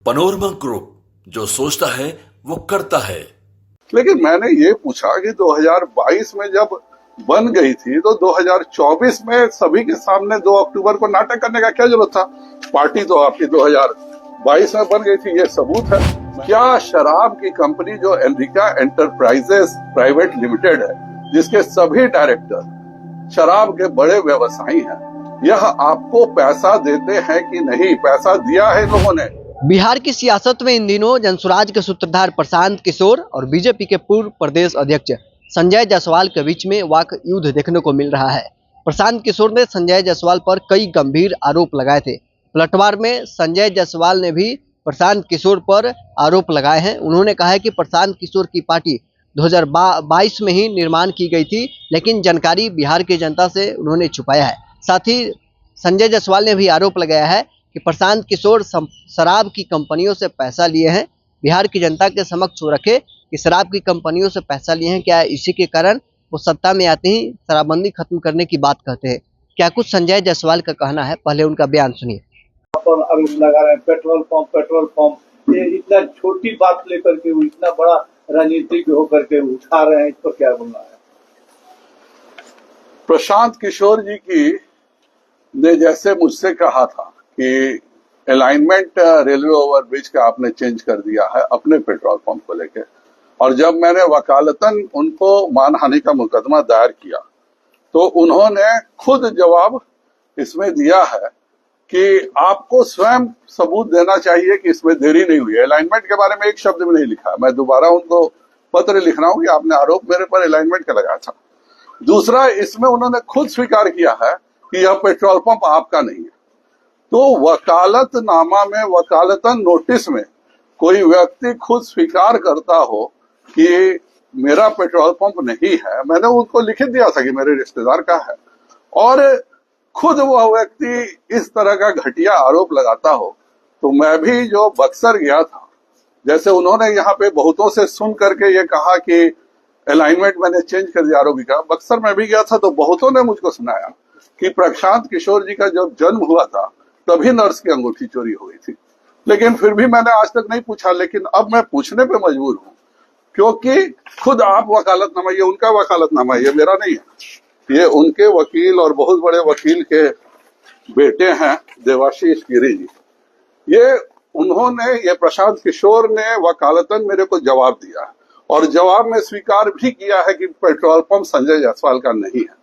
Panorama group, जो सोचता है वो करता है। लेकिन मैंने ये पूछा कि 2022 में जब बन गई थी तो 2024 में सभी के सामने 2 अक्टूबर को नाटक करने का क्या जरूरत था? पार्टी तो आपकी 2022 में बन गई थी, ये सबूत है। क्या शराब की कंपनी जो एनरिका एंटरप्राइजेस प्राइवेट लिमिटेड है, जिसके सभी डायरेक्टर शराब के बड़े व्यवसायी हैं, यह आपको पैसा देते हैं कि नहीं? पैसा दिया है लोगों ने। बिहार की सियासत में इन दिनों जनसुराज के सूत्रधार प्रशांत किशोर और बीजेपी के पूर्व प्रदेश अध्यक्ष संजय जायसवाल के बीच में वाक युद्ध देखने को मिल रहा है। प्रशांत किशोर ने संजय जायसवाल पर कई गंभीर आरोप लगाए थे। पलटवार में संजय जायसवाल ने भी प्रशांत किशोर पर आरोप लगाए हैं। उन्होंने कहा है कि प्रशांत किशोर की पार्टी 2022 में ही निर्माण की गई थी, लेकिन जानकारी बिहार की जनता से उन्होंने छुपाया है। साथ ही संजय जायसवाल ने भी आरोप लगाया है कि प्रशांत किशोर शराब की कंपनियों से पैसा लिए हैं। बिहार की जनता के समक्ष रखे कि शराब की कंपनियों से पैसा लिए हैं, क्या इसी के कारण वो सत्ता में आते ही शराबबंदी खत्म करने की बात कहते हैं। क्या कुछ संजय जायसवाल का कहना है, पहले उनका बयान सुनिए। आरोप लगा रहे हैं पेट्रोल पंप, ये इतना छोटी बात लेकर के वो इतना बड़ा राजनीतिक होकर के उठा रहे हैं, इस पर क्या बोलना है? प्रशांत किशोर जी की ने जैसे मुझसे कहा था कि अलाइनमेंट रेलवे ओवरब्रिज का आपने चेंज कर दिया है अपने पेट्रोल पंप को लेके, और जब मैंने वकालतन उनको मानहानि का मुकदमा दायर किया तो उन्होंने खुद जवाब इसमें दिया है कि आपको स्वयं सबूत देना चाहिए कि इसमें देरी नहीं हुई है। अलाइनमेंट के बारे में एक शब्द भी नहीं लिखा। मैं दोबारा उनको पत्र लिख रहा हूं कि आपने आरोप मेरे पर अलाइनमेंट का लगाया था। दूसरा, इसमें उन्होंने खुद स्वीकार किया है कि यह पेट्रोल पंप आपका नहीं है। तो वकालतनामा में, वकालतन नोटिस में कोई व्यक्ति खुद स्वीकार करता हो कि मेरा पेट्रोल पंप नहीं है, मैंने उनको लिख दिया था कि मेरे रिश्तेदार का है, और खुद वह व्यक्ति इस तरह का घटिया आरोप लगाता हो, तो मैं भी जो बक्सर गया था, जैसे उन्होंने यहाँ पे बहुतों से सुन करके ये कहा कि अलाइनमेंट मैंने चेंज कर दिया आरोपी का, बक्सर में भी गया था तो बहुतों ने मुझको सुनाया कि प्रशांत किशोर जी का जब जन्म हुआ था तभी नर्स की अंगूठी चोरी हुई थी। लेकिन फिर भी मैंने आज तक नहीं पूछा, लेकिन अब मैं पूछने पे मजबूर हूँ, क्योंकि खुद आप वकालतनामा, ये उनका वकालतनामा है, ये मेरा नहीं है, ये उनके वकील और बहुत बड़े वकील के बेटे हैं देवाशीष गिरी जी। ये प्रशांत किशोर ने वकालतन मेरे को जवाब दिया है, और जवाब में स्वीकार भी किया है कि पेट्रोल पंप संजय जायसवाल का नहीं है।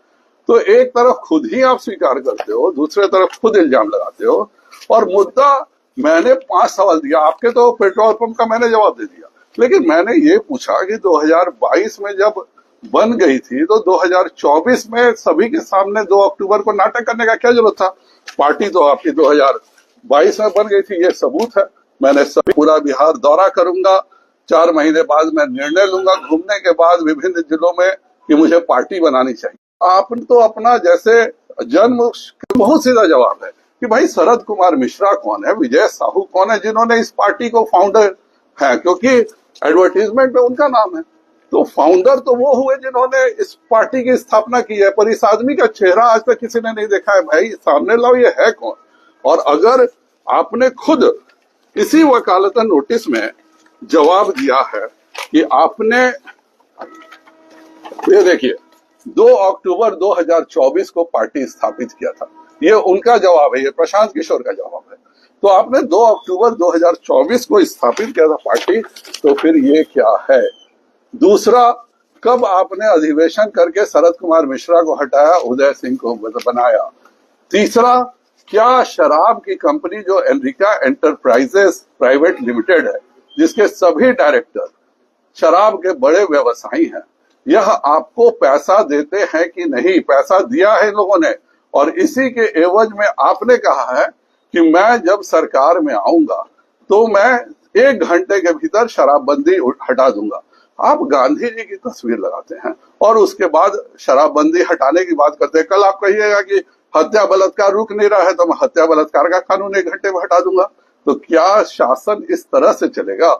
तो एक तरफ खुद ही आप स्वीकार करते हो, दूसरे तरफ खुद इल्जाम लगाते हो, और मुद्दा मैंने 5 सवाल दिया, आपके तो पेट्रोल पंप का मैंने जवाब दे दिया, लेकिन मैंने ये पूछा कि 2022 में जब बन गई थी तो 2024 में सभी के सामने 2 अक्टूबर को नाटक करने का क्या जरूरत था? पार्टी तो आपकी 2022 में बन गई थी, ये सबूत है। मैंने सभी पूरा बिहार दौरा करूंगा, 4 महीने बाद मैं निर्णय लूंगा घूमने के बाद विभिन्न जिलों में कि मुझे पार्टी बनानी चाहिए। आपने तो अपना जैसे जन्म बहुत सीधा जवाब है कि भाई शरद कुमार मिश्रा कौन है, विजय साहू कौन है, जिन्होंने इस पार्टी को फाउंडर है, क्योंकि एडवर्टीजमेंट में उनका नाम है। तो फाउंडर तो वो हुए जिन्होंने इस पार्टी की स्थापना की है, पर इस आदमी का चेहरा आज तक किसी ने नहीं देखा है। भाई सामने लाओ, ये है कौन? और अगर आपने खुद इसी वकालतन नोटिस में जवाब दिया है कि आपने, ये देखिए, 2 अक्टूबर 2024 को पार्टी स्थापित किया था, ये उनका जवाब है, ये प्रशांत किशोर का जवाब है। तो आपने 2 अक्टूबर 2024 को स्थापित किया था पार्टी, तो फिर ये क्या है? दूसरा, कब आपने अधिवेशन करके शरद कुमार मिश्रा को हटाया, उदय सिंह को बनाया? तीसरा, क्या शराब की कंपनी जो एनरिका एंटरप्राइजेस प्राइवेट लिमिटेड है, जिसके सभी डायरेक्टर शराब के बड़े व्यवसायी हैं, यह आपको पैसा देते हैं कि नहीं? पैसा दिया है लोगों ने, और इसी के एवज में आपने कहा है कि मैं जब सरकार में आऊंगा तो मैं 1 घंटे के भीतर शराबबंदी हटा दूंगा। आप गांधी जी की तस्वीर लगाते हैं और उसके बाद शराबबंदी हटाने की बात करते हैं। कल आप कहिएगा कि हत्या बलात्कार रुक नहीं रहा है तो मैं हत्या बलात्कार का कानून 1 घंटे में हटा दूंगा। तो क्या शासन इस तरह से चलेगा?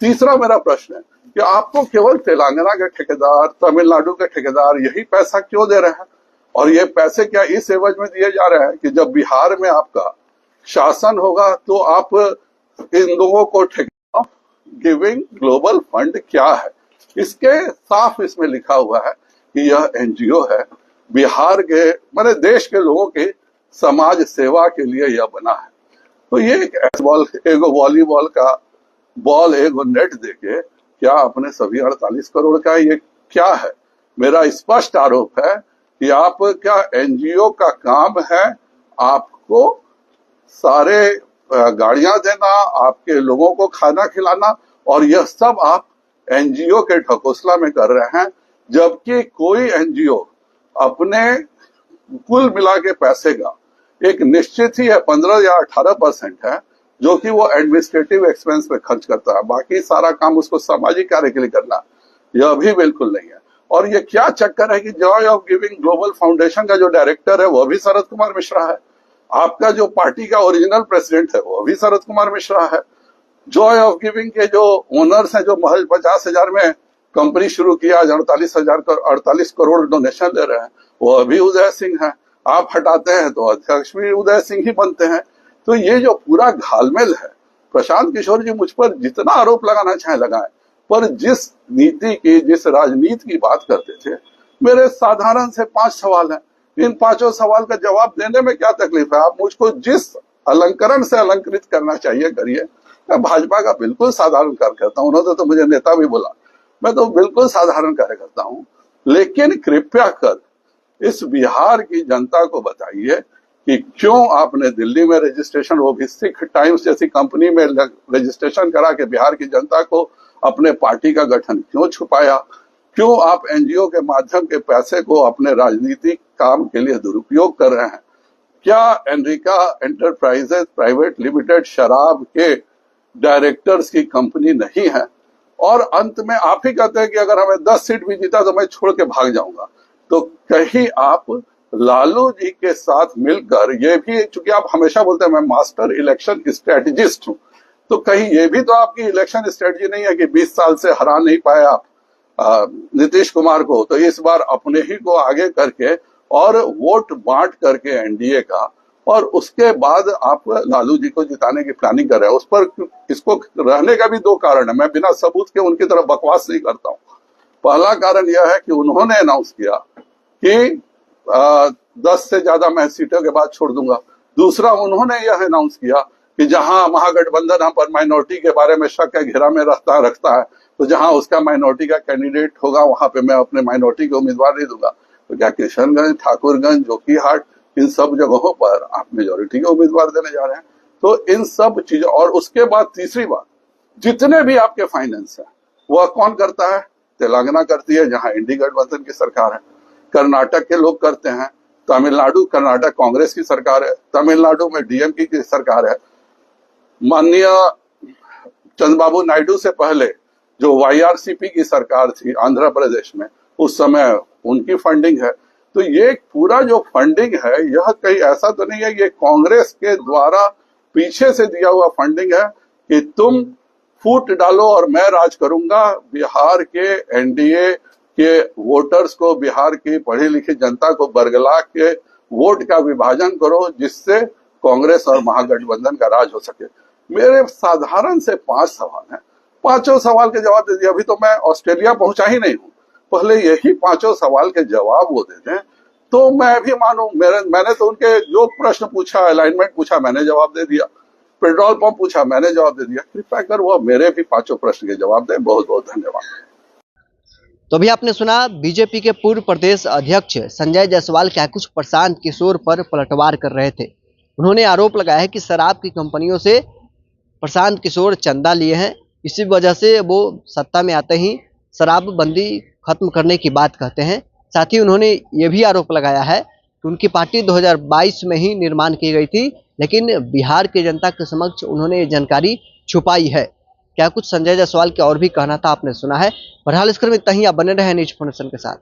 तीसरा मेरा प्रश्न है कि आपको केवल तेलंगाना के ठेकेदार, तमिलनाडु के ठेकेदार यही पैसा क्यों दे रहे हैं? और ये पैसे क्या इस एवज में दिए जा रहे हैं कि जब बिहार में आपका शासन होगा तो आप इन लोगों को ठेका गिविंग ग्लोबल फंड क्या है, इसके साफ इसमें लिखा हुआ है कि यह एनजीओ है, बिहार के माने देश के लोगों के समाज सेवा के लिए यह बना है। तो ये एक वॉलीबॉल का बॉल एगो नेट देके क्या अपने सभी 48 करोड़ का ये क्या है? मेरा स्पष्ट आरोप है कि आपका एनजीओ का काम है आपको सारे गाड़ियां देना, आपके लोगों को खाना खिलाना, और यह सब आप एनजीओ के ढकोसला में कर रहे हैं, जबकि कोई एनजीओ अपने कुल मिला के पैसे का एक निश्चित ही है 15 या 18% है जो कि वो एडमिनिस्ट्रेटिव एक्सपेंस पे खर्च करता है, बाकी सारा काम उसको सामाजिक कार्य के लिए करना, यह भी बिल्कुल नहीं है। और ये क्या चक्कर है कि Joy of giving global foundation का जो डायरेक्टर है वो भी शरद कुमार मिश्रा है, आपका जो पार्टी का ओरिजिनल प्रेसिडेंट है वो भी शरद कुमार मिश्रा है, जॉय ऑफ गिविंग के जो ओनर्स हैं जो महज 50,000 में कंपनी शुरू किया, आज 48 करोड़ डोनेशन ले रहे हैं, वो अभी उदय सिंह है। आप हटाते हैं तो अध्यक्ष भी उदय सिंह ही बनते हैं। तो ये जो पूरा घालमेल है, प्रशांत किशोर जी मुझ पर जितना आरोप लगाना चाहे लगाएं, पर जिस नीति की जिस राजनीति की बात करते थे, मेरे साधारण से 5 सवाल हैं। इन 5 सवाल का जवाब देने में क्या तकलीफ है? आप मुझको जिस अलंकरण से अलंकृत करना चाहिए करिए। मैं भाजपा का बिल्कुल साधारण कार्यकर्ता हूं, उन्होंने तो मुझे नेता भी बोला, मैं तो बिल्कुल साधारण कार्यकर्ता हूं, लेकिन कृपया कर इस बिहार की जनता को बताइए कि क्यों आपने दिल्ली में रजिस्ट्रेशन, वो भी सिख टाइम्स जैसी कंपनी में रजिस्ट्रेशन करा के बिहार की जनता को अपने पार्टी का गठन क्यों छुपाया? क्यों आप एनजीओ के माध्यम के पैसे को अपने राजनीतिक काम के लिए दुरुपयोग कर रहे हैं? क्या एनरिका एंटरप्राइजेज प्राइवेट लिमिटेड शराब के डायरेक्टर्स की कंपनी नहीं है? और अंत में आप ही कहते हैं कि अगर हमें 10 सीट भी जीता तो मैं छोड़ के भाग जाऊंगा। तो कहीं आप लालू जी के साथ मिलकर, ये भी चूंकि आप हमेशा बोलते हैं मैं मास्टर इलेक्शन स्ट्रेटेजिस्ट हूं, तो कहीं ये भी तो आपकी इलेक्शन स्ट्रेटजी नहीं है कि 20 साल से हरा नहीं पाए आप नीतीश कुमार को, तो इस बार अपने ही को आगे करके और वोट बांट करके एनडीए का, और उसके बाद आप लालू जी को जिताने की प्लानिंग कर रहे हैं। उस पर इसको रहने का भी 2 कारण है, मैं बिना सबूत के उनकी तरफ बकवास नहीं करता हूं। पहला कारण यह है कि उन्होंने अनाउंस किया कि 10 से ज्यादा मैं सीटों के बाद छोड़ दूंगा। दूसरा, उन्होंने यह अनाउंस किया कि जहां महागठबंधन हम पर माइनॉरिटी के बारे में शक है, घेरा में रखता है, तो जहां उसका माइनॉरिटी का कैंडिडेट होगा वहां पे मैं अपने माइनॉरिटी को उम्मीदवार नहीं दूंगा। तो क्या किशनगंज, ठाकुरगंज, जोकीहाट, इन सब जगहों पर आप मेजोरिटी के उम्मीदवार देने जा रहे हैं? तो इन सब चीजों, और उसके बाद तीसरी बात, जितने भी आपके फाइनेंस है वह कौन करता है? तेलंगाना करती है जहां इंडी गठबंधन की सरकार है, कर्नाटक के लोग करते हैं, तमिलनाडु, कर्नाटक कांग्रेस की सरकार है, तमिलनाडु में डीएमके की सरकार है, माननीय चंद्रबाबू नायडू से पहले जो वाईआरसीपी की सरकार थी आंध्र प्रदेश में, उस समय उनकी फंडिंग है। तो ये पूरा जो फंडिंग है यह कहीं ऐसा तो नहीं है ये कांग्रेस के द्वारा पीछे से दिया हुआ फंडिंग है कि तुम फूट डालो और मैं राज करूंगा, बिहार के एनडीए के वोटर्स को, बिहार की पढ़ी लिखी जनता को बरगला के वोट का विभाजन करो जिससे कांग्रेस और महागठबंधन का राज हो सके। मेरे साधारण से 5 सवाल हैं, 5 सवाल के जवाब दे दिए। अभी तो मैं ऑस्ट्रेलिया पहुंचा ही नहीं हूं, पहले यही 5 सवाल के जवाब वो दे दें तो मैं भी मानूं। मैंने तो उनके जो प्रश्न पूछा, अलाइनमेंट पूछा, मैंने जवाब दे दिया, पेट्रोल पंप पूछा, मैंने जवाब दे दिया। कृपया कर वो मेरे भी 5 प्रश्न के जवाब दें। बहुत बहुत धन्यवाद। तो अभी आपने सुना बीजेपी के पूर्व प्रदेश अध्यक्ष संजय जायसवाल क्या कुछ प्रशांत किशोर पर पलटवार कर रहे थे। उन्होंने आरोप लगाया है कि शराब की कंपनियों से प्रशांत किशोर चंदा लिए हैं, इसी वजह से वो सत्ता में आते ही शराबबंदी खत्म करने की बात कहते हैं। साथ ही उन्होंने ये भी आरोप लगाया है कि उनकी पार्टी 2022 में ही निर्माण की गई थी, लेकिन बिहार की जनता के समक्ष उन्होंने ये जानकारी छुपाई है। क्या कुछ संजय जायसवाल के और भी कहना था आपने सुना है। बहरहाल इस क्रम में इतना ही, आप बने रहे न्यूज़ फाउंडेशन के साथ।